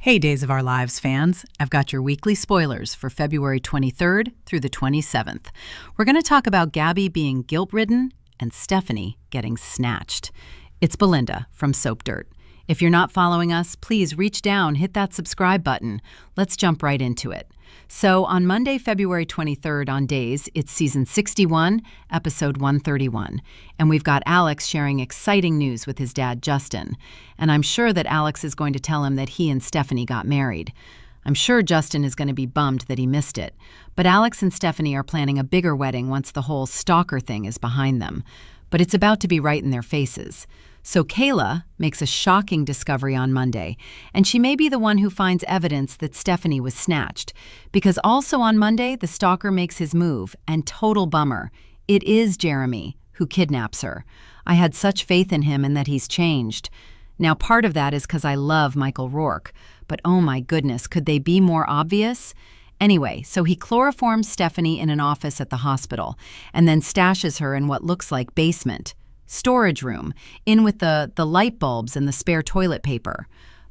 Hey, Days of Our Lives fans. I've got your weekly spoilers for February 23rd through the 27th. We're going to talk about Gabi being guilt-ridden and Stephanie getting snatched. It's Belinda from Soap Dirt. If you're not following us, please reach down, hit that subscribe button. Let's jump right into it. So on Monday, February 23rd on Days, it's season 61, episode 131. And we've got Alex sharing exciting news with his dad, Justin. And I'm sure that Alex is going to tell him that he and Stephanie got married. I'm sure Justin is going to be bummed that he missed it. But Alex and Stephanie are planning a bigger wedding once the whole stalker thing is behind them. But it's about to be right in their faces. So Kayla makes a shocking discovery on Monday, and she may be the one who finds evidence that Stephanie was snatched. Because also on Monday, the stalker makes his move, and total bummer. It is Jeremy who kidnaps her. I had such faith in him and that he's changed. Now part of that is because I love Michael Rourke, but oh my goodness, could they be more obvious? Anyway, so he chloroforms Stephanie in an office at the hospital, and then stashes her in what looks like basement. Storage room, in with the light bulbs and the spare toilet paper.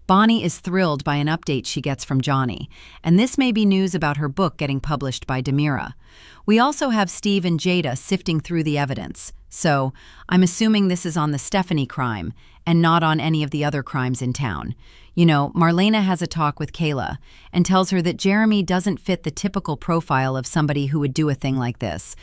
Bonnie is thrilled by an update she gets from Johnny, and this may be news about her book getting published by Demira. We also have Steve and Jada sifting through the evidence, so I'm assuming this is on the Stephanie crime and not on any of the other crimes in town. You know, Marlena has a talk with Kayla and tells her that Jeremy doesn't fit the typical profile of somebody who would do a thing like this.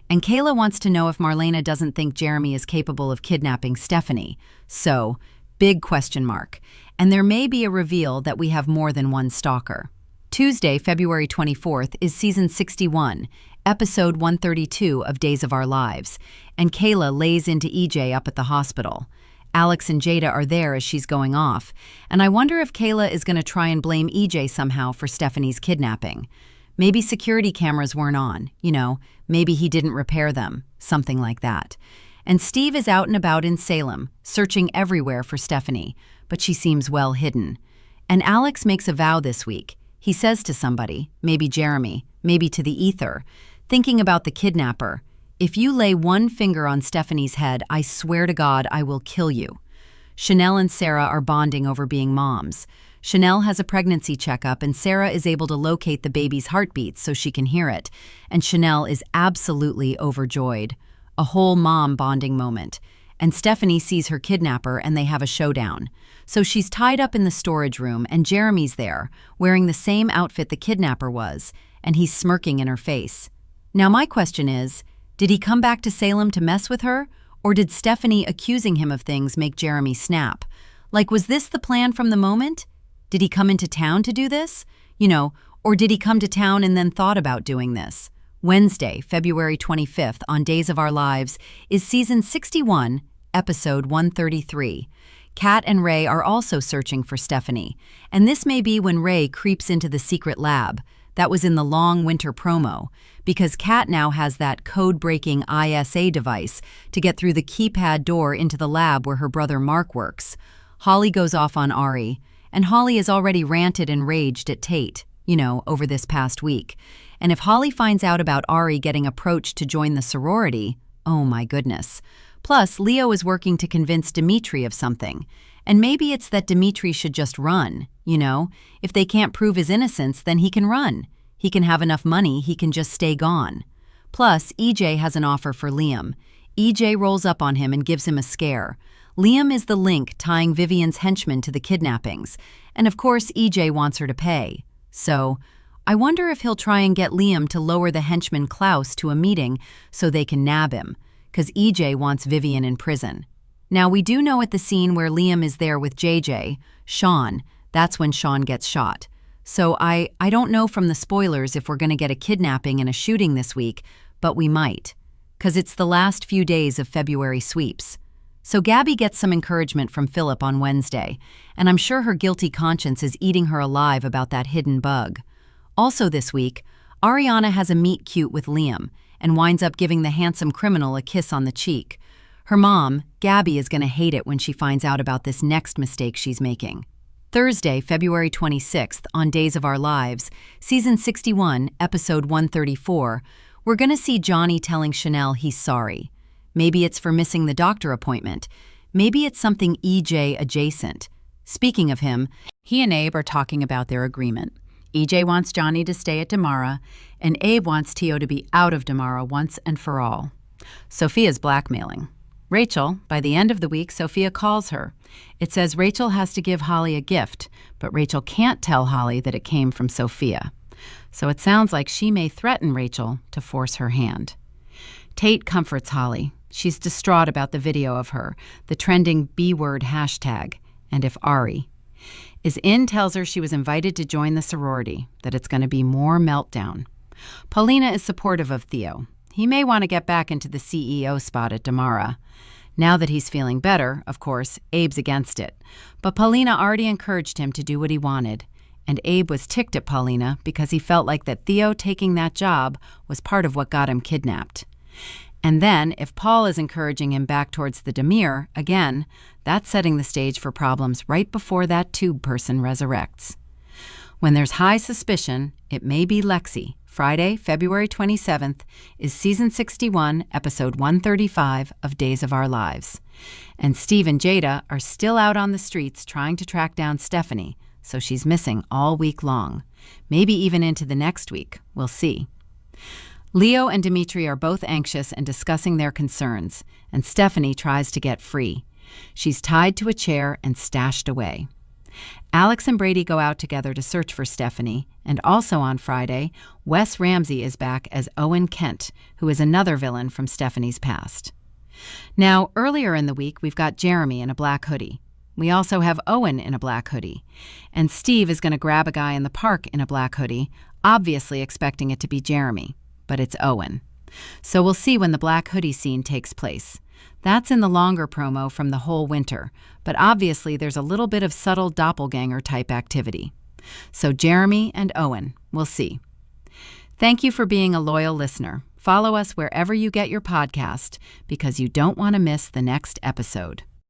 And Kayla wants to know if Marlena doesn't think Jeremy is capable of kidnapping Stephanie. So, big question mark. And there may be a reveal that we have more than one stalker. Tuesday, February 24th is season 61, episode 132 of Days of Our Lives. And Kayla lays into EJ up at the hospital. Alex and Jada are there as she's going off. And I wonder if Kayla is going to try and blame EJ somehow for Stephanie's kidnapping. Maybe security cameras weren't on, maybe he didn't repair them, something like that. And Steve is out and about in Salem, searching everywhere for Stephanie, but she seems well hidden. And Alex makes a vow this week. He says to somebody, maybe Jeremy, maybe to the ether, thinking about the kidnapper, if you lay one finger on Stephanie's head, I swear to God I will kill you. Chanel and Sarah are bonding over being moms. Chanel has a pregnancy checkup and Sarah is able to locate the baby's heartbeat so she can hear it, and Chanel is absolutely overjoyed. A whole mom bonding moment. And Stephanie sees her kidnapper and they have a showdown. So she's tied up in the storage room and Jeremy's there, wearing the same outfit the kidnapper was, and he's smirking in her face. Now my question is, did he come back to Salem to mess with her, or did Stephanie accusing him of things make Jeremy snap? Like, was this the plan from the moment? Did he come into town to do this? Or did he come to town and then thought about doing this? Wednesday, February 25th on Days of Our Lives is season 61, episode 133. Kat and Ray are also searching for Stephanie, and this may be when Ray creeps into the secret lab. That was in the long winter promo, because Kat now has that code-breaking ISA device to get through the keypad door into the lab where her brother Mark works. Holly goes off on Ari, and Holly has already ranted and raged at Tate, over this past week. And if Holly finds out about Ari getting approached to join the sorority, oh my goodness. Plus, Leo is working to convince Dimitri of something. And maybe it's that Dimitri should just run, If they can't prove his innocence, then he can run. He can have enough money, he can just stay gone. Plus, EJ has an offer for Liam. EJ rolls up on him and gives him a scare. Liam is the link tying Vivian's henchmen to the kidnappings, and of course EJ wants her to pay. So, I wonder if he'll try and get Liam to lower the henchman Klaus to a meeting so they can nab him, because EJ wants Vivian in prison. Now we do know at the scene where Liam is there with JJ, Sean, that's when Sean gets shot. So I don't know from the spoilers if we're going to get a kidnapping and a shooting this week, but we might, because it's the last few days of February sweeps. So Gabi gets some encouragement from Philip on Wednesday, and I'm sure her guilty conscience is eating her alive about that hidden bug. Also this week, Ariana has a meet-cute with Liam and winds up giving the handsome criminal a kiss on the cheek. Her mom, Gabi, is going to hate it when she finds out about this next mistake she's making. Thursday, February 26th, on Days of Our Lives, season 61, episode 134, we're going to see Johnny telling Chanel he's sorry. Maybe it's for missing the doctor appointment. Maybe it's something EJ adjacent. Speaking of him, he and Abe are talking about their agreement. EJ wants Johnny to stay at Damara, and Abe wants Tio to be out of Damara once and for all. Sophia's blackmailing. Rachel, by the end of the week, Sophia calls her. It says Rachel has to give Holly a gift, but Rachel can't tell Holly that it came from Sophia. So it sounds like she may threaten Rachel to force her hand. Tate comforts Holly. She's distraught about the video of her, the trending B-word hashtag, and if Ari. In tells her she was invited to join the sorority, that it's going to be more meltdown. Paulina is supportive of Theo. He may want to get back into the CEO spot at Damara. Now that he's feeling better, of course, Abe's against it. But Paulina already encouraged him to do what he wanted. And Abe was ticked at Paulina because he felt like that Theo taking that job was part of what got him kidnapped. And then, if Paul is encouraging him back towards the Demir, again, that's setting the stage for problems right before that tube person resurrects. When there's high suspicion, it may be Lexi. Friday, February 27th, is Season 61, Episode 135 of Days of Our Lives. And Steve and Jada are still out on the streets trying to track down Stephanie, so she's missing all week long. Maybe even into the next week. We'll see. Leo and Dimitri are both anxious and discussing their concerns, and Stephanie tries to get free. She's tied to a chair and stashed away. Alex and Brady go out together to search for Stephanie, and also on Friday, Wes Ramsey is back as Owen Kent, who is another villain from Stephanie's past. Now, earlier in the week, we've got Jeremy in a black hoodie. We also have Owen in a black hoodie. And Steve is going to grab a guy in the park in a black hoodie, obviously expecting it to be Jeremy. But it's Owen. So we'll see when the black hoodie scene takes place. That's in the longer promo from the whole winter, but obviously there's a little bit of subtle doppelganger-type activity. So Jeremy and Owen, we'll see. Thank you for being a loyal listener. Follow us wherever you get your podcast because you don't want to miss the next episode.